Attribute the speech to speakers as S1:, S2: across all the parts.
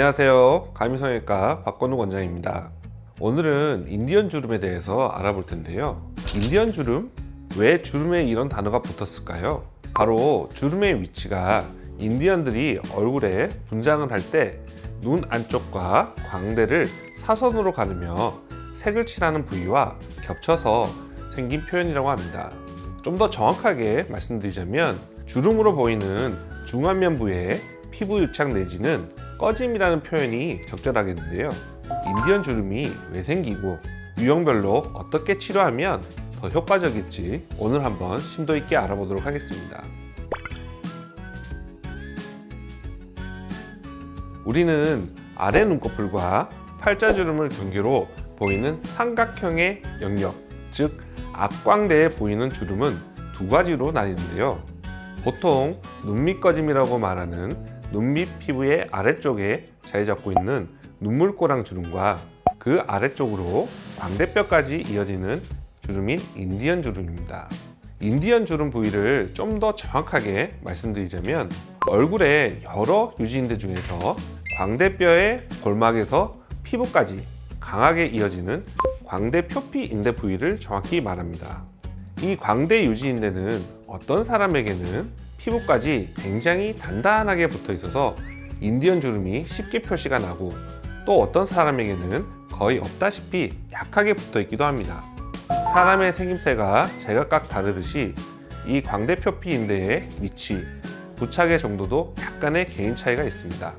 S1: 안녕하세요. 가미성형외과 박건우 원장입니다. 오늘은 인디언 주름에 대해서 알아볼 텐데요. 인디언 주름? 왜 주름에 이런 단어가 붙었을까요? 바로 주름의 위치가 인디언들이 얼굴에 분장을 할 때 눈 안쪽과 광대를 사선으로 가르며 색을 칠하는 부위와 겹쳐서 생긴 표현이라고 합니다. 좀 더 정확하게 말씀드리자면 주름으로 보이는 중안면부의 피부 유착 내지는 꺼짐이라는 표현이 적절하겠는데요. 인디언 주름이 왜 생기고 유형별로 어떻게 치료하면 더 효과적일지 오늘 한번 심도 있게 알아보도록 하겠습니다. 우리는 아래 눈꺼풀과 팔자주름을 경계로 보이는 삼각형의 영역, 즉 앞광대에 보이는 주름은 두 가지로 나뉘는데요. 보통 눈밑 꺼짐이라고 말하는 눈밑 피부의 아래쪽에 자리 잡고 있는 눈물꼬랑 주름과 그 아래쪽으로 광대뼈까지 이어지는 주름인 인디언 주름입니다. 인디언 주름 부위를 좀 더 정확하게 말씀드리자면 얼굴의 여러 유지인대 중에서 광대뼈의 골막에서 피부까지 강하게 이어지는 광대 표피 인대 부위를 정확히 말합니다. 이 광대 유지인대는 어떤 사람에게는 피부까지 굉장히 단단하게 붙어 있어서 인디언 주름이 쉽게 표시가 나고 또 어떤 사람에게는 거의 없다시피 약하게 붙어 있기도 합니다. 사람의 생김새가 제각각 다르듯이 이 광대 표피 인대의 위치, 부착의 정도도 약간의 개인 차이가 있습니다.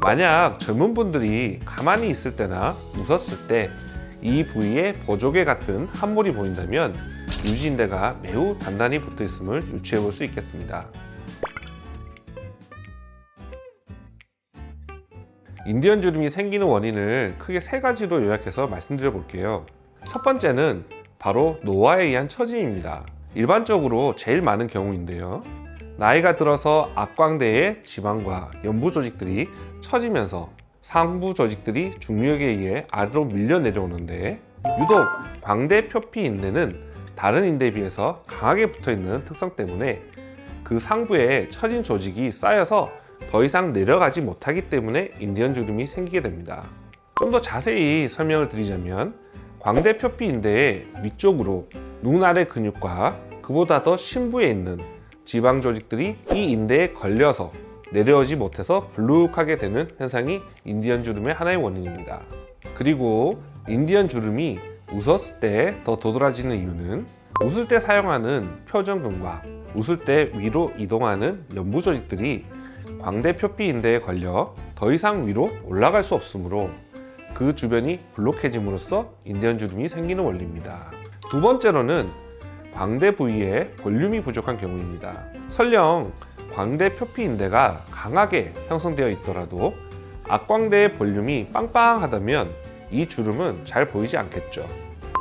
S1: 만약 젊은 분들이 가만히 있을 때나 웃었을 때 이 부위에 보조개 같은 함몰이 보인다면 유지인대가 매우 단단히 붙어 있음을 유추해 볼 수 있겠습니다. 인디언 주름이 생기는 원인을 크게 세 가지로 요약해서 말씀드려 볼게요. 첫 번째는 바로 노화에 의한 처짐입니다. 일반적으로 제일 많은 경우인데요. 나이가 들어서 앞광대의 지방과 연부 조직들이 처지면서 상부 조직들이 중력에 의해 아래로 밀려 내려오는데 유독 광대 표피 인대는 다른 인대에 비해서 강하게 붙어 있는 특성 때문에 그 상부에 처진 조직이 쌓여서 더 이상 내려가지 못하기 때문에 인디언 주름이 생기게 됩니다. 좀 더 자세히 설명을 드리자면 광대 표피 인대의 위쪽으로 눈 아래 근육과 그보다 더 심부에 있는 지방 조직들이 이 인대에 걸려서 내려오지 못해서 불룩하게 되는 현상이 인디언 주름의 하나의 원인입니다. 그리고 인디언 주름이 웃었을 때 더 도드라지는 이유는 웃을 때 사용하는 표정근과 웃을 때 위로 이동하는 연부 조직들이 광대 표피 인대에 걸려 더 이상 위로 올라갈 수 없으므로 그 주변이 불룩해짐으로써 인디언 주름이 생기는 원리입니다. 두 번째로는 광대 부위에 볼륨이 부족한 경우입니다. 설령 광대 표피 인대가 강하게 형성되어 있더라도 앞광대의 볼륨이 빵빵하다면 이 주름은 잘 보이지 않겠죠.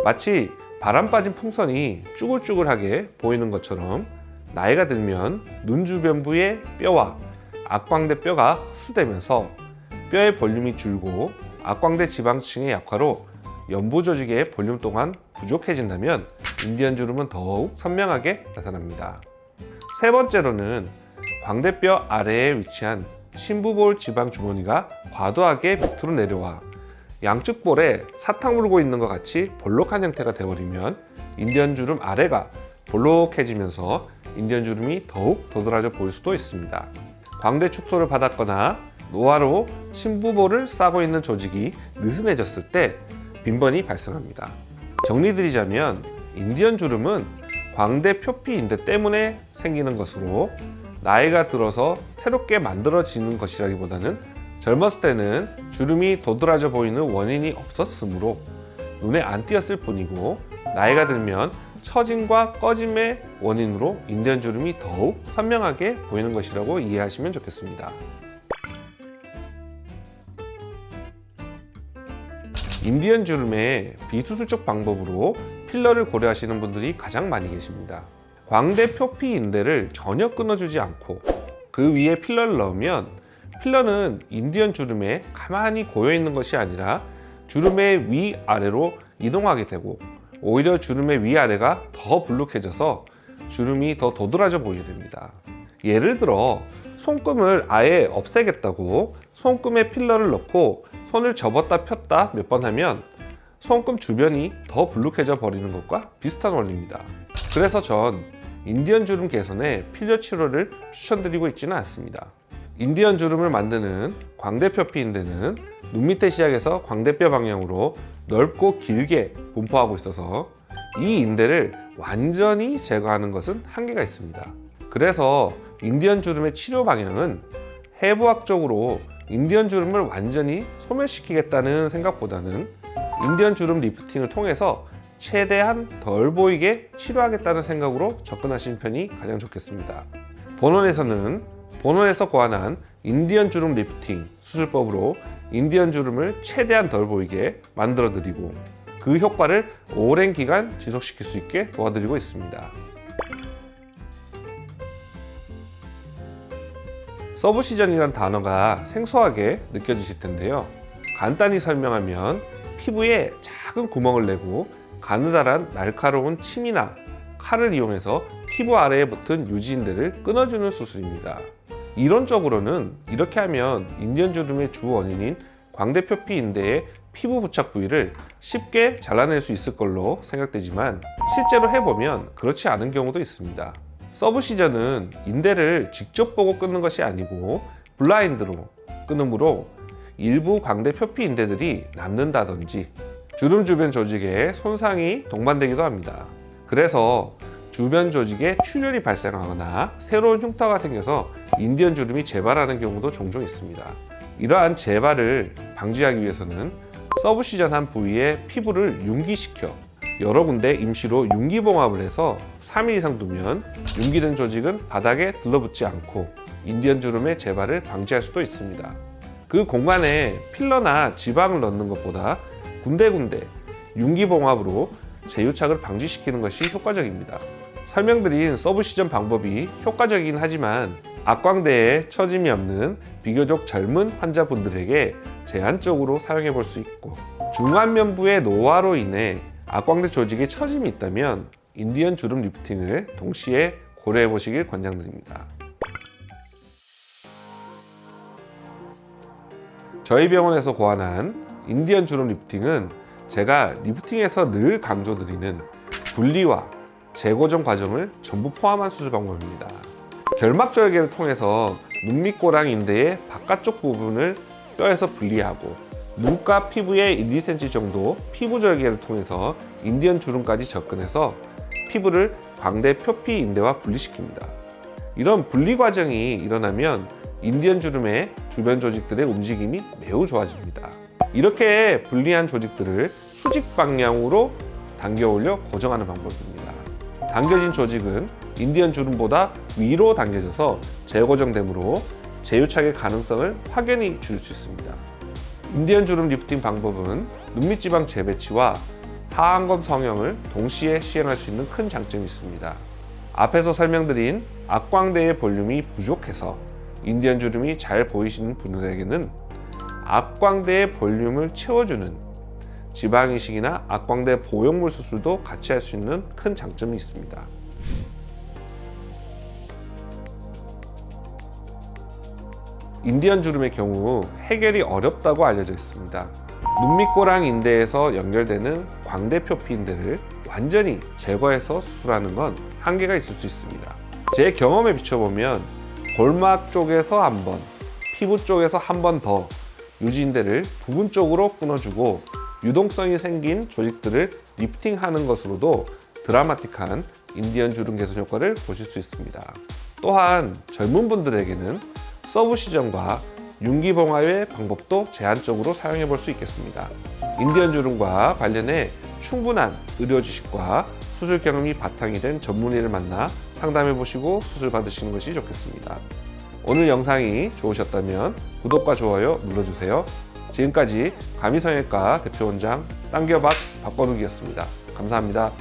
S1: 마치 바람 빠진 풍선이 쭈글쭈글하게 보이는 것처럼 나이가 들면 눈 주변부의 뼈와 앞광대 뼈가 흡수되면서 뼈의 볼륨이 줄고 앞광대 지방층의 약화로 연부 조직의 볼륨 또한 부족해진다면 인디언 주름은 더욱 선명하게 나타납니다. 세 번째로는 광대뼈 아래에 위치한 심부볼 지방 주머니가 과도하게 밑으로 내려와 양측 볼에 사탕 물고 있는 것 같이 볼록한 형태가 되어버리면 인디언 주름 아래가 볼록해지면서 인디언 주름이 더욱 도드라져 보일 수도 있습니다. 광대 축소를 받았거나 노화로 심부볼을 싸고 있는 조직이 느슨해졌을 때 빈번히 발생합니다. 정리드리자면 인디언 주름은 광대 표피 인대 때문에 생기는 것으로 나이가 들어서 새롭게 만들어지는 것이라기보다는 젊었을 때는 주름이 도드라져 보이는 원인이 없었으므로 눈에 안 띄었을 뿐이고 나이가 들면 처짐과 꺼짐의 원인으로 인디언 주름이 더욱 선명하게 보이는 것이라고 이해하시면 좋겠습니다. 인디언 주름의 비수술적 방법으로 필러를 고려하시는 분들이 가장 많이 계십니다. 광대 표피 인대를 전혀 끊어주지 않고 그 위에 필러를 넣으면 필러는 인디언 주름에 가만히 고여있는 것이 아니라 주름의 위아래로 이동하게 되고 오히려 주름의 위아래가 더 불룩해져서 주름이 더 도드라져 보이게 됩니다. 예를 들어 손금을 아예 없애겠다고 손금에 필러를 넣고 손을 접었다 폈다 몇 번 하면 손금 주변이 더 불룩해져 버리는 것과 비슷한 원리입니다. 그래서 전 인디언 주름 개선에 필러 치료를 추천드리고 있지는 않습니다. 인디언 주름을 만드는 광대표피 인대는 눈 밑에 시작해서 광대뼈 방향으로 넓고 길게 분포하고 있어서 이 인대를 완전히 제거하는 것은 한계가 있습니다. 그래서 인디언 주름의 치료 방향은 해부학적으로 인디언 주름을 완전히 소멸시키겠다는 생각보다는 인디언 주름 리프팅을 통해서 최대한 덜 보이게 치료하겠다는 생각으로 접근하시는 편이 가장 좋겠습니다. 본원에서 고안한 인디언 주름 리프팅 수술법으로 인디언 주름을 최대한 덜 보이게 만들어 드리고 그 효과를 오랜 기간 지속시킬 수 있게 도와드리고 있습니다. 서브시전이란 단어가 생소하게 느껴지실 텐데요. 간단히 설명하면 피부에 작은 구멍을 내고 가느다란 날카로운 침이나 칼을 이용해서 피부 아래에 붙은 유지인대를 끊어주는 수술입니다. 이론적으로는 이렇게 하면 인디언 주름의 주 원인인 광대표피 인대의 피부 부착 부위를 쉽게 잘라낼 수 있을 걸로 생각되지만 실제로 해보면 그렇지 않은 경우도 있습니다. 서브시전은 인대를 직접 보고 끊는 것이 아니고 블라인드로 끊으므로 일부 광대표피 인대들이 남는다든지 주름 주변 조직에 손상이 동반되기도 합니다. 그래서 주변 조직에 출혈이 발생하거나 새로운 흉터가 생겨서 인디언 주름이 재발하는 경우도 종종 있습니다. 이러한 재발을 방지하기 위해서는 서브시전한 부위의 피부를 융기시켜 여러 군데 임시로 융기봉합을 해서 3일 이상 두면 융기된 조직은 바닥에 들러붙지 않고 인디언 주름의 재발을 방지할 수도 있습니다. 그 공간에 필러나 지방을 넣는 것보다 군데군데 융기봉합으로 재유착을 방지시키는 것이 효과적입니다. 설명드린 서브시전 방법이 효과적이긴 하지만 악광대에 처짐이 없는 비교적 젊은 환자분들에게 제한적으로 사용해 볼 수 있고 중안면부의 노화로 인해 악광대 조직에 처짐이 있다면 인디언 주름 리프팅을 동시에 고려해 보시길 권장드립니다. 저희 병원에서 고안한 인디언 주름 리프팅은 제가 리프팅에서 늘 강조드리는 분리와 재고정 과정을 전부 포함한 수술 방법입니다. 결막절개를 통해서 눈밑꼬랑 인대의 바깥쪽 부분을 뼈에서 분리하고 눈가 피부의 1, 2cm 정도 피부 절개를 통해서 인디언 주름까지 접근해서 피부를 광대 표피 인대와 분리시킵니다. 이런 분리 과정이 일어나면 인디언 주름의 주변 조직들의 움직임이 매우 좋아집니다. 이렇게 분리한 조직들을 수직 방향으로 당겨 올려 고정하는 방법입니다. 당겨진 조직은 인디언 주름보다 위로 당겨져서 재고정되므로 재유착의 가능성을 확연히 줄일 수 있습니다. 인디언 주름 리프팅 방법은 눈밑 지방 재배치와 하안검 성형을 동시에 시행할 수 있는 큰 장점이 있습니다. 앞에서 설명드린 악광대의 볼륨이 부족해서 인디언 주름이 잘 보이시는 분들에게는 악광대의 볼륨을 채워주는 지방이식이나 악광대 보형물 수술도 같이 할 수 있는 큰 장점이 있습니다. 인디언 주름의 경우 해결이 어렵다고 알려져 있습니다. 눈밑꼬랑 인대에서 연결되는 광대표피 인대를 완전히 제거해서 수술하는 건 한계가 있을 수 있습니다. 제 경험에 비춰보면 골막 쪽에서 한 번, 피부 쪽에서 한 번 더 유지인대를 부분적으로 끊어주고 유동성이 생긴 조직들을 리프팅하는 것으로도 드라마틱한 인디언 주름 개선 효과를 보실 수 있습니다. 또한 젊은 분들에게는 서브시전과 융기봉합의 방법도 제한적으로 사용해 볼 수 있겠습니다. 인디언 주름과 관련해 충분한 의료 지식과 수술 경험이 바탕이 된 전문의를 만나 상담해 보시고 수술 받으시는 것이 좋겠습니다. 오늘 영상이 좋으셨다면 구독과 좋아요 눌러주세요. 지금까지 감이성형외과 대표원장 당겨박 박건욱이었습니다. 감사합니다.